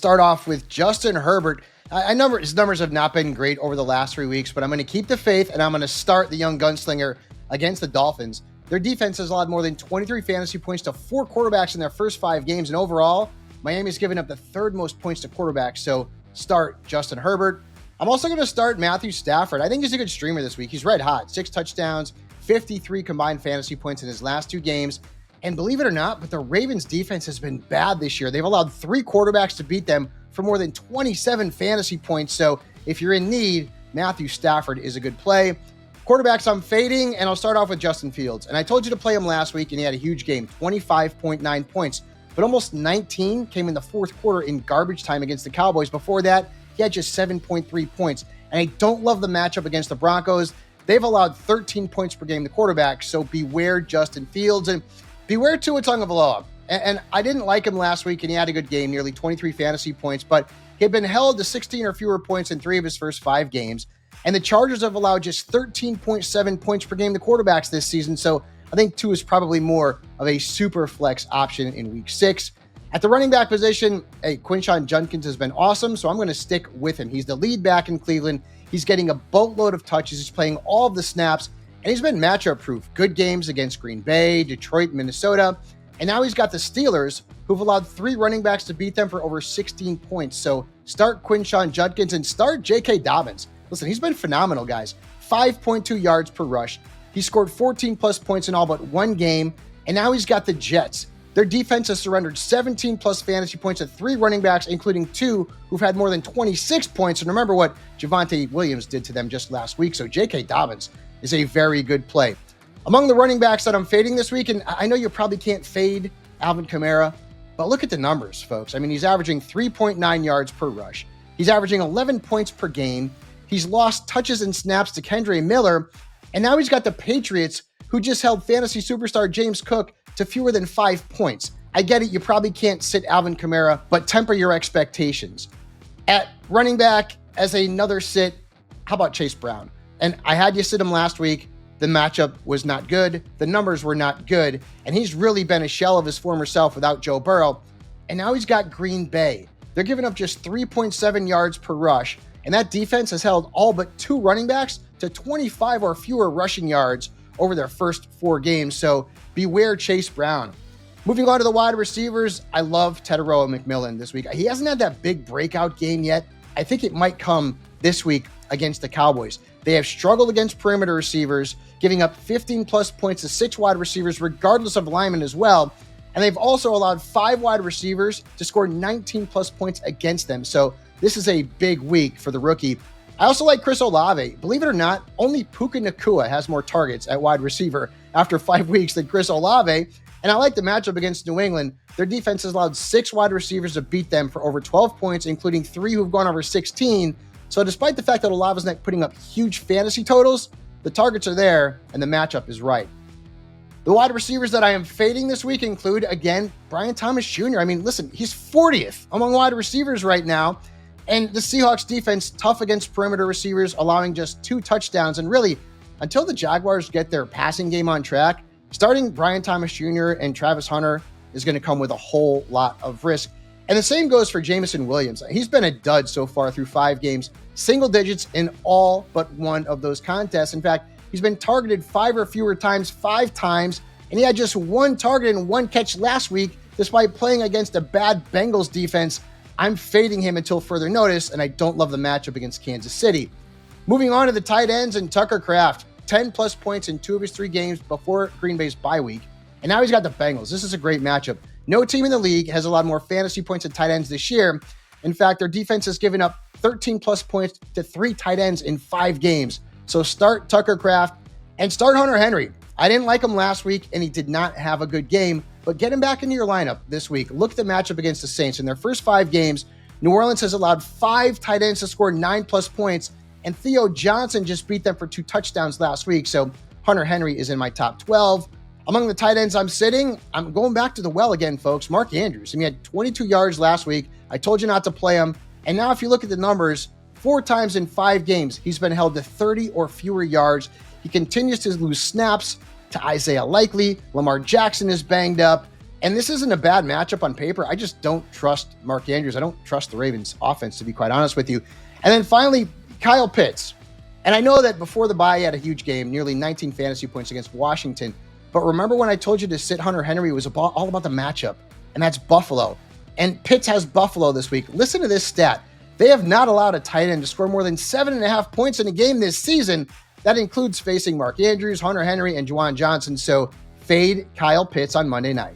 start off with Justin Herbert. I know his numbers have not been great over the last 3 weeks, but I'm going to keep the faith and I'm going to start the young gunslinger against the Dolphins. Their defense has allowed more than 23 fantasy points to 4 quarterbacks in their first 5 games. And overall, Miami's given up the 3rd most points to quarterbacks. So start Justin Herbert. I'm also going to start Matthew Stafford. I think he's a good streamer this week. He's red hot. 6 touchdowns, 53 combined fantasy points in his last 2 games. And believe it or not, but the Ravens defense has been bad this year. They've allowed 3 quarterbacks to beat them for more than 27 fantasy points. So if you're in need, Matthew Stafford is a good play. Quarterbacks I'm fading, and I'll start off with Justin Fields. And I told you to play him last week, and he had a huge game, 25.9 points. But almost 19 came in the 4th quarter in garbage time against the Cowboys. Before that, he had just 7.3 points. And I don't love the matchup against the Broncos. They've allowed 13 points per game to quarterback, so beware Justin Fields. And beware Tua Tagovailoa. And I didn't like him last week, and he had a good game, nearly 23 fantasy points, but he had been held to 16 or fewer points in 3 of his first 5 games. And the Chargers have allowed just 13.7 points per game to quarterbacks this season, so I think Tua is probably more of a super flex option in week 6. At the running back position, Quinshon Judkins has been awesome, so I'm going to stick with him. He's the lead back in Cleveland. He's getting a boatload of touches. He's playing all of the snaps, and he's been matchup proof. Good games against Green Bay, Detroit, Minnesota. And now he's got the Steelers, who've allowed 3 running backs to beat them for over 16 points. So start Quinshon Judkins and start J.K. Dobbins. Listen, he's been phenomenal, guys. 5.2 yards per rush. He scored 14 plus points in all but 1 game. And now he's got the Jets. Their defense has surrendered 17 plus fantasy points to 3 running backs, including 2 who've had more than 26 points. And remember what Javonte Williams did to them just last week. So J.K. Dobbins is a very good play. Among the running backs that I'm fading this week, and I know you probably can't fade Alvin Kamara, but look at the numbers, folks. I mean, he's averaging 3.9 yards per rush. He's averaging 11 points per game. He's lost touches and snaps to Kendre Miller. And now he's got the Patriots, who just held fantasy superstar James Cook to fewer than 5 points. I get it. You probably can't sit Alvin Kamara, but temper your expectations. At running back, as another sit, how about Chase Brown? And I had you sit him last week. The matchup was not good. The numbers were not good. And he's really been a shell of his former self without Joe Burrow. And now he's got Green Bay. They're giving up just 3.7 yards per rush. And that defense has held all but 2 running backs to 25 or fewer rushing yards over their first 4 games. So beware Chase Brown. Moving on to the wide receivers, I love Tetairoa McMillan this week. He hasn't had that big breakout game yet. I think it might come this week against the Cowboys. They have struggled against perimeter receivers, giving up 15 plus points to 6 wide receivers, regardless of linemen as well. And they've also allowed 5 wide receivers to score 19 plus points against them. So this is a big week for the rookie. I also like Chris Olave. Believe it or not, only Puka Nacua has more targets at wide receiver after 5 weeks than Chris Olave. And I like the matchup against New England. Their defense has allowed 6 wide receivers to beat them for over 12 points, including 3 who've gone over 16. So despite the fact that Olave's not putting up huge fantasy totals, the targets are there and the matchup is right. The wide receivers that I am fading this week include, again, Brian Thomas Jr. I mean, listen, he's 40th among wide receivers right now. And the Seahawks defense, tough against perimeter receivers, allowing just 2 touchdowns. And really, until the Jaguars get their passing game on track, starting Brian Thomas Jr. and Travis Hunter is going to come with a whole lot of risk. And the same goes for Jameson Williams. He's been a dud so far through 5 games, single digits in all but 1 of those contests. In fact, he's been targeted 5 or fewer times, 5 times, and he had just 1 target and 1 catch last week, despite playing against a bad Bengals defense. I'm fading him until further notice, and I don't love the matchup against Kansas City. Moving on to the tight ends and Tucker Kraft, 10 plus points in 2 of his 3 games before Green Bay's bye week. And now he's got the Bengals. This is a great matchup. No team in the league has allowed more fantasy points at tight ends this year. In fact, their defense has given up 13 plus points to 3 tight ends in 5 games. So start Tucker Kraft and start Hunter Henry. I didn't like him last week, and he did not have a good game, but get him back into your lineup this week. Look at the matchup against the Saints. In their first 5 games, New Orleans has allowed 5 tight ends to score 9 plus points, and Theo Johnson just beat them for 2 touchdowns last week. So Hunter Henry is in my top 12. Among the tight ends I'm sitting, I'm going back to the well again, folks. Mark Andrews. He had 22 yards last week. I told you not to play him. And now if you look at the numbers, 4 times in 5 games, he's been held to 30 or fewer yards. He continues to lose snaps to Isaiah Likely. Lamar Jackson is banged up. And this isn't a bad matchup on paper. I just don't trust Mark Andrews. I don't trust the Ravens offense, to be quite honest with you. And then finally, Kyle Pitts. And I know that before the bye, he had a huge game, nearly 19 fantasy points against Washington. But remember when I told you to sit Hunter Henry, it was all about the matchup, and that's Buffalo. And Pitts has Buffalo this week. Listen to this stat. They have not allowed a tight end to score more than 7.5 points in a game this season. That includes facing Mark Andrews, Hunter Henry, and Juwan Johnson. So fade Kyle Pitts on Monday night.